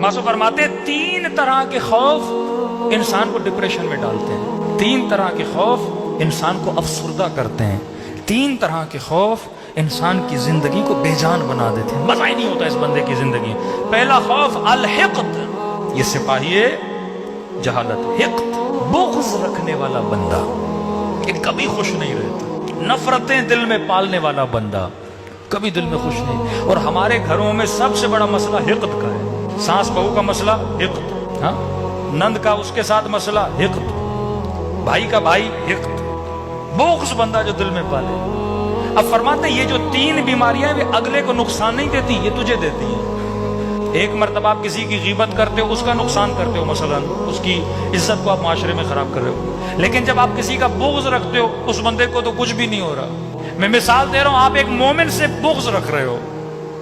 मासूम फरमाते हैं 3 तरह के खौफ इंसान को डिप्रेशन में डालते हैं, 3 तरह के खौफ इंसान को अफसरदा करते हैं, 3 तरह के खौफ इंसान की जिंदगी को बेजान बना देते हैं, मजा ही नहीं होता इस बंदे की जिंदगी। पहला खौफ अल-हिक़्द, ये सिपाही जहालत, हिक़्द बुग़्ज़ रखने वाला बंदा कि कभी खुश नहीं रहता, नफरतें दिल में पालने वाला बंदा कभी दिल में खुश नहीं। और हमारे घरों में सबसे बड़ा मसला हिक़्द का है, सास बहू का मसला हिक़्द, हाँ, नंद का उसके साथ मसला हिक़्द, भाई का भाई हिक़्द, बुग़्ज़ बंदा जो दिल में पाले। अब फरमाते हैं ये जो 3 बीमारियां वे अगले को नुकसान नहीं देती, ये तुझे देती हैं। एक मर्तबा आप किसी की गीबत करते हो, उसका नुकसान करते हो, मसलन उसकी इज्जत को आप माशरे में खराब कर रहे हो। लेकिन जब आप किसी का बुग़्ज़ रखते हो, उस बंदे को तो कुछ भी नहीं हो रहा। मैं मिसाल दे रहा हूं, आप एक मोमिन से बुग़्ज़ रख रहे हो।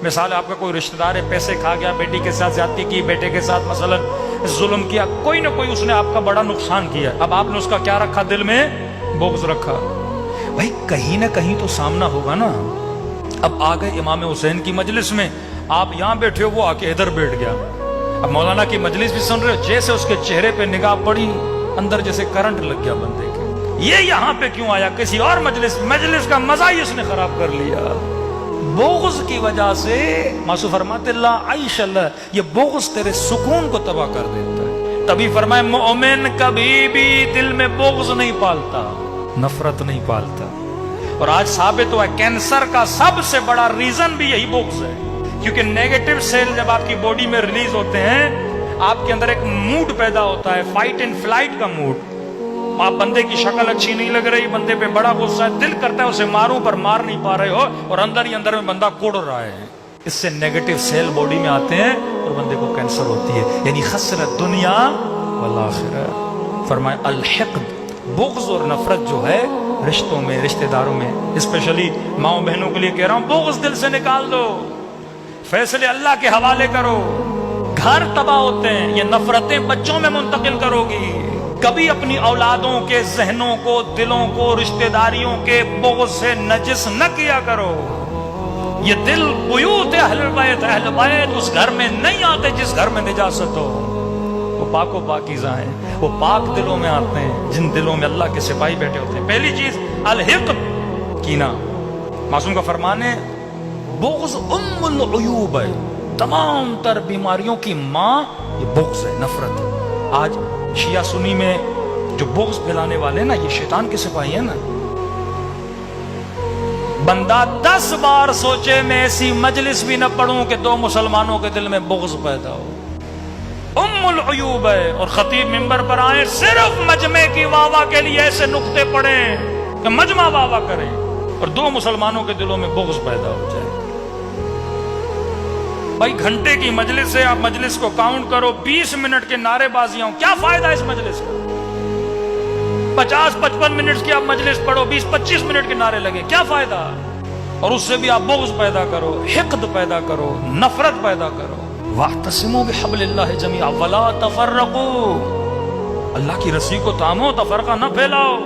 मिसाल आपका कोई रिश्तेदार है, पैसे खा गया, बेटी के साथ ज्यादती की, बेटे के साथ मसलन जुल्म किया, कोई ना कोई उसने आपका बड़ा नुकसान किया। अब आपने उसका क्या रखा, दिल में बुग़्ज़ रखा। भाई कहीं ना कहीं तो सामना होगा ना। अब आ गए इमाम हुसैन की मजलिस में, आप यहां बैठे हो, वो आके इधर बैठ गया। अब मौलाना की मजलिस भी सुन रहे हो, जैसे उसके चेहरे पे निगाह पड़ी, अंदर जैसे करंट लग गया बंदे के। ये यहां पे क्यों आया, किसी और मजलिस का मजा ही उसने खराब कर लिया। बुग़्ज़ की वजह से मासूम फरमाते ला आइश अल्लाह, ये बुग़्ज़ तेरे सुकून को तबाह कर देता है। तभी फरमाए मोमिन कभी भी दिल में बुग़्ज़ नहीं पालता, नफरत नहीं पालता। और आज साबित हुआ कैंसर का सबसे बड़ा रीजन भी यही बुग़्ज़ है, क्योंकि नेगेटिव सेल जब आपकी बॉडी में रिलीज होते हैं, आपके अंदर एक मूड पैदा होता है, फाइट एंड फ्लाइट का मूड। आप बंदे की शक्ल अच्छी नहीं लग रही, बंदे पे बड़ा गुस्सा है, दिल करता है उसे मारूं पर मार नहीं पा रहे हो, और अंदर ही अंदर में बंदा कोड़ रहा है। इससे नेगेटिव सेल बॉडी में आते हैं और बंदे को कैंसर होती है, यानी खसरत दुनिया वल आखिरह। फरमाए अल-हिक़्द, बुग़्ज़ और नफरत जो है रिश्तों में, रिश्तेदारों में, स्पेशली माओ बहनों के लिए कह रहा हूं, बुग़्ज़ दिल से निकाल दो, फैसले अल्लाह के हवाले करो। घर तबाह होते हैं, ये नफरतें बच्चों में मुंतकिल करोगी। कभी अपनी औलादों के जहनों को, दिलों को, रिश्तेदारियों के बुग़्ज़ से नजिस न किया करो। ये दिल बुयूत अहले बैत उस घर में नहीं आते जिस घर में निजासत हो। वो पाको पाकीज़ा हैं, वो पाक दिलों में आते हैं जिन दिलों में अल्लाह के सिपाही बैठे होते हैं। पहली चीज अल-हिक़्द, कीना। मासूम का फरमान है बुग़्ज़ उम्मुल उयूब है, तमाम तर बीमारियों की माँ ये बुग़्ज़ है, नफरत। आज शिया सुन्नी में जो बुग़्ज़ फैलाने वाले ना, ये शैतान के सिपाही है ना। बंदा 10 बार सोचे मैं ऐसी मजलिस भी न पढ़ूं कि 2 मुसलमानों के दिल में बुग़्ज़ पैदा हो। उम्मुल उयूब है। और खतीब मिंबर पर आए, सिर्फ मजमे की वाहवा के लिए ऐसे नुक्ते पढ़े कि मजमा वाहवा करे और 2 मुसलमानों के दिलों में बुग़्ज़ पैदा हो जाए। भाई घंटे की मजलिस है, आप मजलिस को काउंट करो, 20 मिनट के नारेबाजियां, क्या फायदा इस मजलिस का? 50-55 मिनट की आप मजलिस पढ़ो, 20-25 मिनट के नारे लगे, क्या फायदा? और उससे भी आप बुग़्ज़ पैदा करो, हिक़्द पैदा करो, नफरत पैदा करो। वाहतसिमू बिहब्लिल्लाहि जमीअन वला तफर्रकू, अल्लाह की रस्सी को थामो, तफरका न फैलाओ।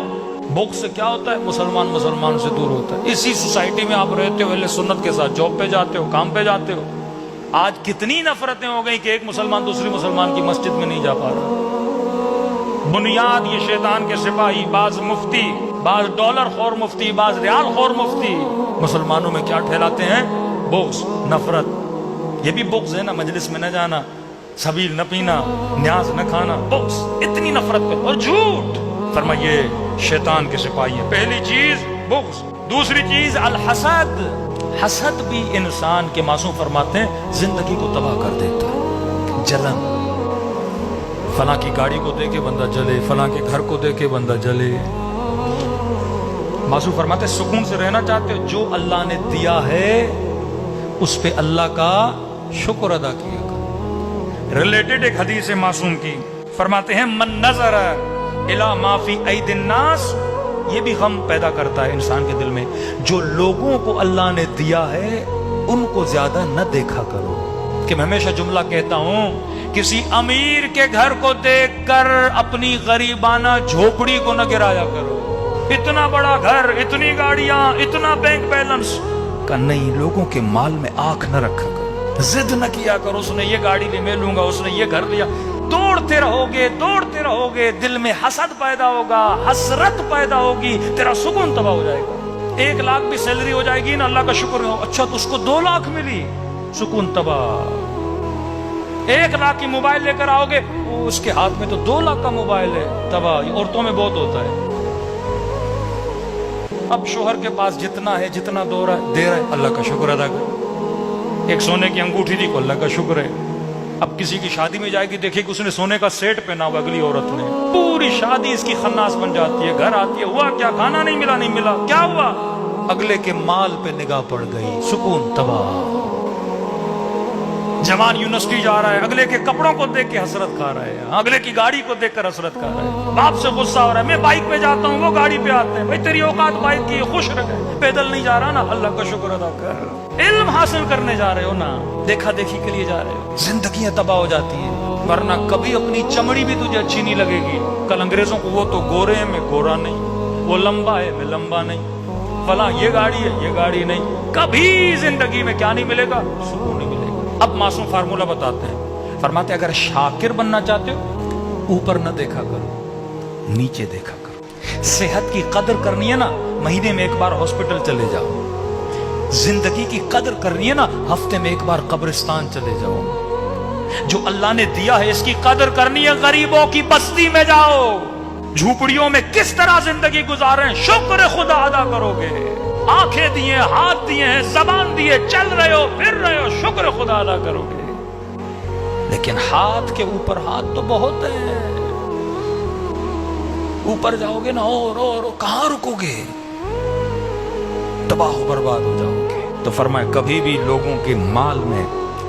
बुग़्ज़ से क्या होता है? मुसलमान से दूर होता है। इसी सोसाइटी में आप रहते हो, अहले सुन्नत के साथ जॉब पे जाते हो, काम पे जाते हो। आज कितनी नफरतें हो गई कि एक मुसलमान दूसरी मुसलमान की मस्जिद में नहीं जा पा रहा। बुनियाद ये शैतान के सिपाही, बाज मुफ्ती, बाज डॉलर खौर मुफ्ती, बाज रियाल खौर मुफ्ती, मुसलमानों में क्या ठहराते हैं? बुग़्ज़, नफरत। ये भी बुग़्ज़ है ना, मजलिस में न जाना, सबील न पीना, न्याज न खाना, बुग़्ज़, इतनी नफरत पे। और झूठ, फरमाइए शैतान के सिपाही है। पहली चीज बुग़्ज़। दूसरी चीज अल-हसद। हसद भी इंसान के, मासूम फरमाते हैं, जिंदगी को तबाह कर देता है। जलन, फलां की गाड़ी को देखे बंदा जले, फलां के घर को देखे बंदा जले। मासूम फरमाते हैं सुकून से रहना चाहते हो, जो अल्लाह ने दिया है उस पे अल्लाह का शुक्र अदा किया करो। रिलेटेड एक हदीस है मासूम की, फरमाते हैं मन नजर इला माफी ऐदिन नास, ये भी गम पैदा करता है इंसान के दिल में। जो लोगों को अल्लाह ने दिया है उनको ज्यादा न देखा करो। कि मैं हमेशा जुमला कहता हूं, किसी अमीर के घर को देखकर अपनी गरीबाना झोपड़ी को न गिराया करो। इतना बड़ा घर, इतनी गाड़ियां, इतना बैंक बैलेंस का नहीं, लोगों के माल में आंख न रखा करो। जिद न किया करो, उसने ये गाड़ी ली मैं लूंगा, उसने ये घर लिया। दौड़ते रहोगे, दिल में हसद पैदा होगा, हसरत पैदा होगी, तेरा सुकून तबाह हो जाएगा। 1 लाख भी सैलरी हो जाएगी ना, अल्लाह का शुक्र हो, अच्छा तो उसको 2 लाख मिली, सुकून तबाह। 1 लाख की मोबाइल लेकर आओगे, वो उसके हाथ में तो 2 लाख का मोबाइल है, तबाह। औरतों में बहुत होता है। अब शोहर के पास जितना है, जितना दे रहा है, अल्लाह का शुक्र अदा कर। एक सोने की अंगूठी दी को अल्लाह का शुक्र है। अब किसी की शादी में जाएगी, देखिए उसने सोने का सेट पहना हुआ, अगली औरत ने, पूरी शादी इसकी खन्नास बन जाती है। घर आती है, हुआ क्या, खाना नहीं मिला, क्या हुआ? अगले के माल पे निगाह पड़ गई, सुकून तबाह। जवान यूनिवर्सिटी जा रहा है, अगले के कपड़ों को देख के हसरत खा रहा है, अगले की गाड़ी को देखकर हसरत खा रहा है। बाप से गुस्सा हो रहा है, मैं बाइक पे जाता हूँ, वो गाड़ी पे आते हैं, भाई तेरी औकात बाइक की, खुश रहे, पैदल नहीं जा रहा ना, अल्लाह का शुक्र अदा कर। इल्म हासिल करने जा रहे हो ना, देखा देखी के लिए जा रहे हो, जिंदगियां तबाह हो जाती है। वरना कभी अपनी चमड़ी भी तुझे अच्छी नहीं लगेगी। कल अंग्रेजों को वो तो गोरे है, मैं गोरा नहीं, वो लंबा है, मैं लंबा नहीं, फला ये गाड़ी है, ये गाड़ी नहीं। कभी जिंदगी में क्या नहीं मिलेगा, सुकून नहीं मिलेगा। अब मासूम फार्मूला बताते हैं, फरमाते अगर शाकिर बनना चाहते हो, ऊपर न देखा करो, नीचे देखा करो। सेहत की कदर करनी है ना, महीने में 1 बार हॉस्पिटल चले जाओ। जिंदगी की कदर करनी है ना, हफ्ते में 1 बार कब्रिस्तान चले जाओ। जो अल्लाह ने दिया है इसकी कदर करनी है, गरीबों की बस्ती में जाओ। झूपड़ियों में किस तरह जिंदगी गुजारें, शुक्र खुदा अदा करोगे। आंखें दिए, हाथ दिए हैं, जबान दिए, चल रहे हो, फिर रहे हो, शुक्र खुदा अदा करोगे। लेकिन हाथ के ऊपर हाथ तो बहुत है, ऊपर जाओगे ना और कहां रुकोगे, तबाह बर्बाद हो जाओगे। तो फरमाए कभी भी लोगों के माल में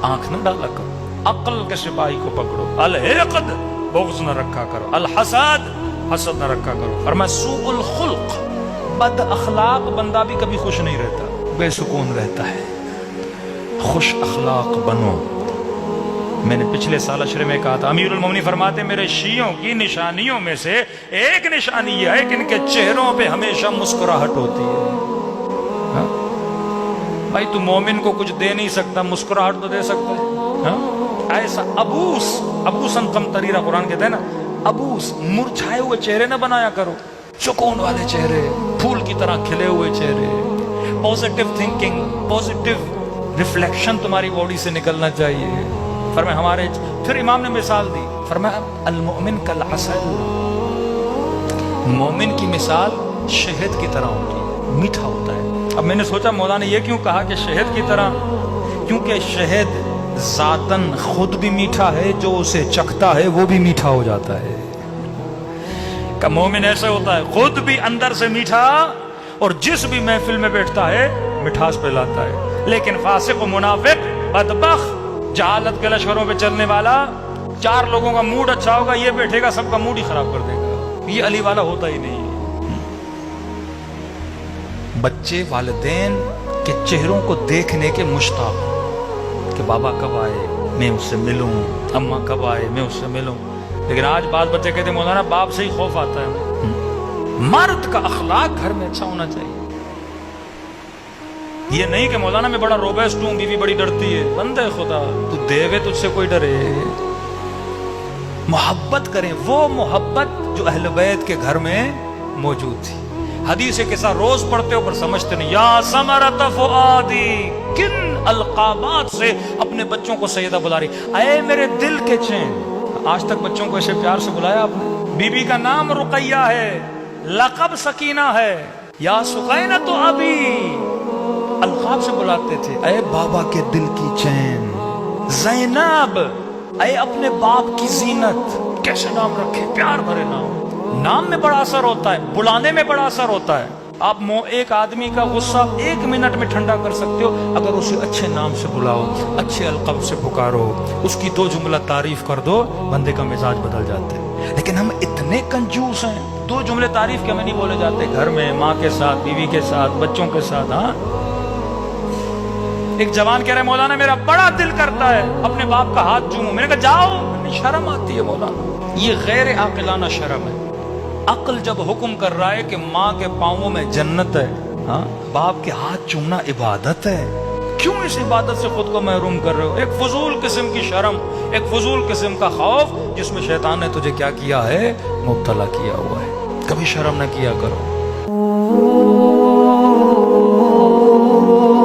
आंख न डाला करो, अक्ल के सिपाही को पकड़ो। अल हिक़द, बुग़्ज़ न रखा करो, अल हसद, हसद न रखा करो। फरमाए सूउल खुल्क, बद अखलाक बंदा भी कभी खुश नहीं रहता, बेसुकून रहता है। खुश अखलाक बनो। मैंने पिछले साल अशरे में कहा था, अमीरुल मोमिनीन फरमाते मेरे शियों की निशानियों में से एक निशानी यह है कि इनके चेहरों पे हमेशा मुस्कुराहट होती है। हा? भाई तू मोमिन को कुछ दे नहीं सकता, मुस्कुराहट तो दे सकता है। हा? ऐसा अबूसन कम तरीरा कुरान कहते हैं ना, अबूस, मुरझाए हुए चेहरे न बनाया करो, सुकून वाले चेहरे, फूल की तरह खिले हुए चेहरे। पॉजिटिव थिंकिंग, पॉजिटिव रिफ्लेक्शन तुम्हारी बॉडी से निकलना चाहिए। फरमाया हमारे, फिर इमाम ने मिसाल दी, फरमाया अल मोमिन कल असल, मोमिन की मिसाल शहद की तरह होगी, मीठा होता है। अब मैंने सोचा मौला ने ये क्यों कहा कि शहद की तरह, क्योंकि शहद जातन खुद भी मीठा है, जो उसे चखता है वो भी मीठा हो जाता है। का मोमिन ऐसे होता है, खुद भी अंदर से मीठा, और जिस भी महफिल में बैठता है मिठास पिलाता है। लेकिन फासिक व मुनाफिक, बदबख्त, जहालत के लश्करों पे चलने वाला, 4 लोगों का मूड अच्छा होगा, ये बैठेगा सबका मूड ही खराब कर देगा। ये अली वाला होता ही नहीं। बच्चे वालिदैन के चेहरों को देखने के मुश्ताक कि बाबा कब आए मैं उससे मिलूं, अम्मा कब आए मैं उससे मिलूं। लेकिन आज बात बच्चे कहते मौलाना बाप से ही खौफ आता है। मर्द का अखलाक घर में अच्छा होना चाहिए। ये नहीं कि मौलाना मैं बड़ा रोबेस्ट हूं, बीवी बड़ी डरती है। बंदे खुदा, तू देवे तुझसे कोई डरे। मोहब्बत करें, वो मोहब्बत जो अहले बैत के घर में मौजूद थी। हदीस के साथ रोज पढ़ते हो पर समझते नहीं। या समरत फुआदी, किन अलकाबात से अपने बच्चों को सैयदा बुला रही, अये मेरे दिल के चैन। आज तक बच्चों को ऐसे प्यार से बुलाया आपने? बीबी का नाम रुकैया है, लक़ब सकीना है। या सुकैना तो अभी अलकाब से बुलाते थे, अये बाबा के दिल की चैन। ज़ैनब, अये अपने बाप की जीनत। कैसे नाम रखे, प्यार भरे नाम। नाम में बड़ा असर होता है, बुलाने में बड़ा असर होता है। आप एक आदमी का गुस्सा 1 मिनट में ठंडा कर सकते हो अगर उसे अच्छे नाम से बुलाओ, अच्छे अलक़ब से पुकारो, उसकी 2 जुमला तारीफ कर दो, बंदे का मिजाज बदल जाता है। लेकिन हम इतने कंजूस हैं, 2 जुमले तारीफ के में नहीं बोले जाते। घर में माँ के साथ, बीवी के साथ, बच्चों के साथ। हाँ, एक जवान कह रहे मौलाना मेरा बड़ा दिल करता है अपने बाप का हाथ चूमूं। मैंने कहा जाओ, शर्म आती है मौलाना, ये गैर आकिलाना शर्म है। अक्ल जब हुक्म कर रहा है कि माँ के पांवों में जन्नत है, हाँ, बाप के हाथ चूमना इबादत है, کیوں اس عبادت سے خود کو محروم کر رہے ہو؟ ایک فضول قسم کی شرم، ایک فضول قسم کا خوف جس میں شیطان نے تجھے کیا کیا ہے؟ مبتلا کیا ہوا ہے۔ کبھی شرم نہ کیا کرو۔